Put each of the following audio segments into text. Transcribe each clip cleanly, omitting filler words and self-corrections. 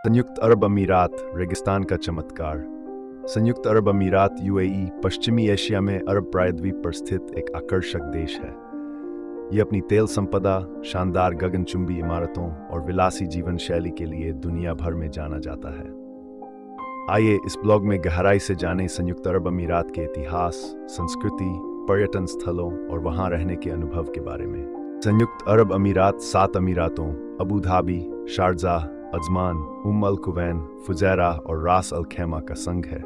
संयुक्त अरब अमीरात रेगिस्तान का चमत्कार। संयुक्त अरब अमीरात यूएई पश्चिमी एशिया में अरब प्रायद्वीप पर स्थित एक आकर्षक देश है। ये अपनी तेल संपदा, शानदार गगनचुंबी इमारतों और विलासी जीवन शैली के लिए दुनिया भर में जाना जाता है। आइए इस ब्लॉग में गहराई से जानें संयुक्त अरब अमीरात के इतिहास, संस्कृति, पर्यटन स्थलों और वहां रहने के अनुभव के बारे में। संयुक्त अरब अमीरात 7 अमीरातों अबू धाबी, शारजाह, अजमान, अल कुवैन, फुजैरा और रास अल खैमा का संघ है।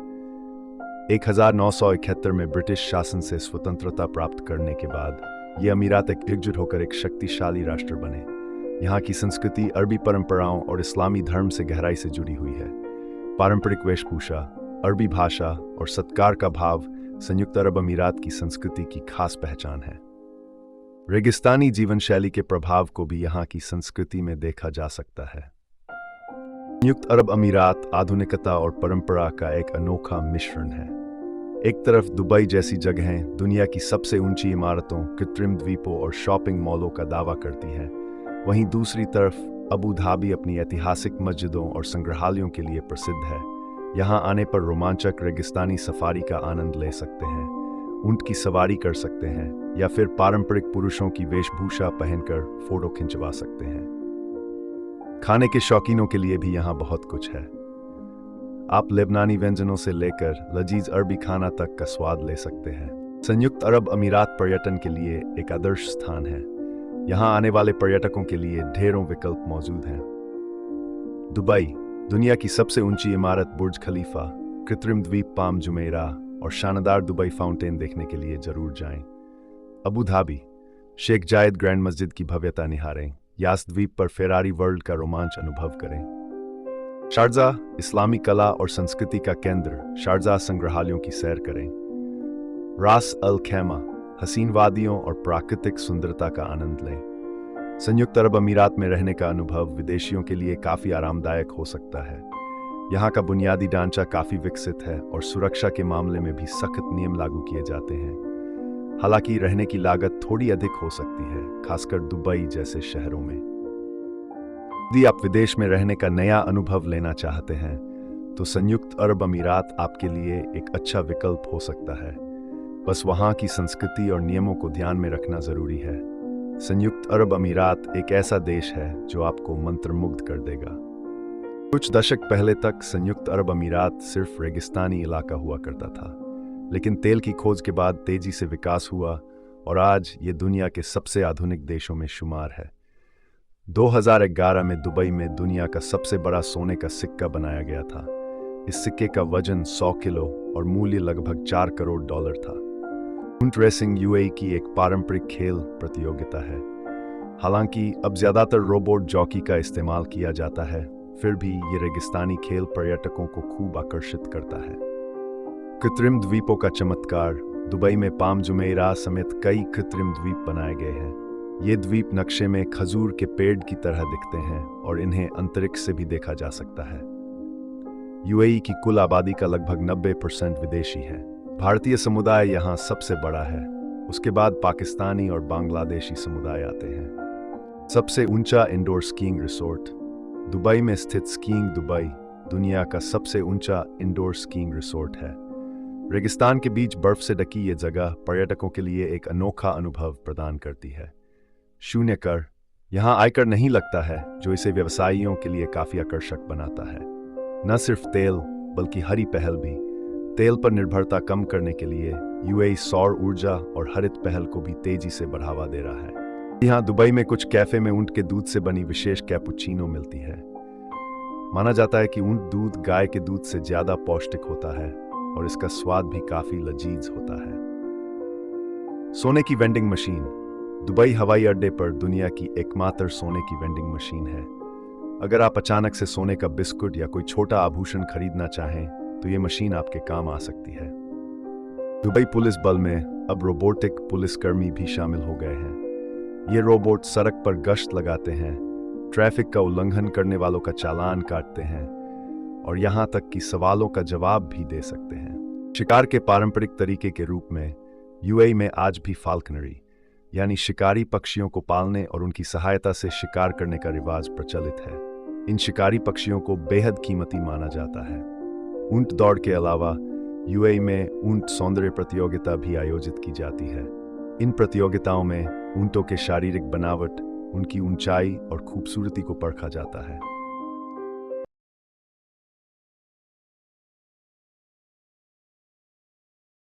1971 में ब्रिटिश शासन से स्वतंत्रता प्राप्त करने के बाद ये अमीरात एकजुट होकर एक शक्तिशाली राष्ट्र बने। यहाँ की संस्कृति अरबी परंपराओं और इस्लामी धर्म से गहराई से जुड़ी हुई है। पारंपरिक वेशभूषा, अरबी भाषा और सत्कार का भाव संयुक्त अरब अमीरात की संस्कृति की खास पहचान है। रेगिस्तानी जीवन शैली के प्रभाव को भी यहाँ की संस्कृति में देखा जा सकता है। संयुक्त अरब अमीरात आधुनिकता और परंपरा का एक अनोखा मिश्रण है। एक तरफ दुबई जैसी जगहें दुनिया की सबसे ऊंची इमारतों, कृत्रिम द्वीपों और शॉपिंग मॉलों का दावा करती हैं, वहीं दूसरी तरफ अबू धाबी अपनी ऐतिहासिक मस्जिदों और संग्रहालयों के लिए प्रसिद्ध है। यहाँ आने पर रोमांचक रेगिस्तानी सफारी का आनंद ले सकते हैं, ऊंट की सवारी कर सकते हैं या फिर पारंपरिक पुरुषों की वेशभूषा पहनकर फोटो खिंचवा सकते हैं। खाने के शौकीनों के लिए भी यहाँ बहुत कुछ है। आप लेबनानी व्यंजनों से लेकर लजीज अरबी खाना तक का स्वाद ले सकते हैं। संयुक्त अरब अमीरात पर्यटन के लिए एक आदर्श स्थान है। यहाँ आने वाले पर्यटकों के लिए ढेरों विकल्प मौजूद हैं। दुबई, दुनिया की सबसे ऊंची इमारत बुर्ज खलीफा, कृत्रिम द्वीप पाम जुमेरा और शानदार दुबई फाउंटेन देखने के लिए जरूर जाएं। अबू धाबी, शेख जायद ग्रैंड मस्जिद की भव्यता निहारें। यास द्वीप पर फेरारी वर्ल्ड का रोमांच अनुभव करें। शारजाह, इस्लामी कला और संस्कृति का केंद्र, शारजाह संग्रहालयों की सैर करें। रास अल खैमा, हसीन वादियों और प्राकृतिक सुंदरता का आनंद लें। संयुक्त अरब अमीरात में रहने का अनुभव विदेशियों के लिए काफ़ी आरामदायक हो सकता है। यहाँ का बुनियादी ढांचा काफ़ी विकसित है और सुरक्षा के मामले में भी सख्त नियम लागू किए जाते हैं। हालांकि रहने की लागत थोड़ी अधिक हो सकती है, खासकर दुबई जैसे शहरों में। यदि आप विदेश में रहने का नया अनुभव लेना चाहते हैं तो संयुक्त अरब अमीरात आपके लिए एक अच्छा विकल्प हो सकता है। बस वहाँ की संस्कृति और नियमों को ध्यान में रखना जरूरी है। संयुक्त अरब अमीरात एक ऐसा देश है जो आपको मंत्रमुग्ध कर देगा। कुछ दशक पहले तक संयुक्त अरब अमीरात सिर्फ रेगिस्तानी इलाका हुआ करता था, लेकिन तेल की खोज के बाद तेजी से विकास हुआ और आज ये दुनिया के सबसे आधुनिक देशों में शुमार है। 2011 में दुबई में दुनिया का सबसे बड़ा सोने का सिक्का बनाया गया था। इस सिक्के का वजन 100 किलो और मूल्य लगभग $4 करोड़ था। ऊंट रेसिंग यूएई की एक पारंपरिक खेल प्रतियोगिता है। हालांकि अब ज्यादातर रोबोट जॉकी का इस्तेमाल किया जाता है, फिर भी ये रेगिस्तानी खेल पर्यटकों को खूब आकर्षित करता है। कृत्रिम द्वीपों का चमत्कार। दुबई में पाम जुमेरा समेत कई कृत्रिम द्वीप बनाए गए हैं। ये द्वीप नक्शे में खजूर के पेड़ की तरह दिखते हैं और इन्हें अंतरिक्ष से भी देखा जा सकता है। यूएई की कुल आबादी का लगभग 90% विदेशी है। भारतीय समुदाय यहाँ सबसे बड़ा है। उसके बाद पाकिस्तानी और बांग्लादेशी समुदाय आते हैं। सबसे ऊंचा इंडोर स्कीइंग रिसोर्ट। दुबई में स्थित स्कीइंग दुबई दुनिया का सबसे ऊंचा इंडोर स्कीइंग रिसोर्ट है। रेगिस्तान के बीच बर्फ से ढकी ये जगह पर्यटकों के लिए एक अनोखा अनुभव प्रदान करती है। शून्य कर, यहाँ आयकर नहीं लगता है, जो इसे व्यवसायियों के लिए काफी आकर्षक बनाता है। न सिर्फ तेल बल्कि हरी पहल भी। तेल पर निर्भरता कम करने के लिए यूएई सौर ऊर्जा और हरित पहल को भी तेजी से बढ़ावा दे रहा है। यहाँ दुबई में कुछ कैफे में ऊंट के दूध से बनी विशेष कैपुचिनो मिलती है। माना जाता है कि ऊंट दूध गाय के दूध से ज्यादा पौष्टिक होता है और इसका स्वाद भी काफी लजीज होता है। सोने की वेंडिंग मशीन। दुबई हवाई अड्डे पर दुनिया की एकमात्र सोने की वेंडिंग मशीन है। अगर आप अचानक से सोने का बिस्कुट या कोई छोटा आभूषण खरीदना चाहें तो ये मशीन आपके काम आ सकती है। दुबई पुलिस बल में अब रोबोटिक पुलिसकर्मी भी शामिल हो गए हैं। ये रोबोट सड़क पर गश्त लगाते हैं, ट्रैफिक का उल्लंघन करने वालों का चालान काटते हैं और यहाँ तक कि सवालों का जवाब भी दे सकते हैं। शिकार के पारंपरिक तरीके के रूप में यूएई में आज भी फाल्कनरी यानी शिकारी पक्षियों को पालने और उनकी सहायता से शिकार करने का रिवाज प्रचलित है। इन शिकारी पक्षियों को बेहद कीमती माना जाता है। ऊंट दौड़ के अलावा यूएई में ऊंट सौंदर्य प्रतियोगिता भी आयोजित की जाती है। इन प्रतियोगिताओं में ऊंटों के शारीरिक बनावट, उनकी ऊंचाई और खूबसूरती को परखा जाता है।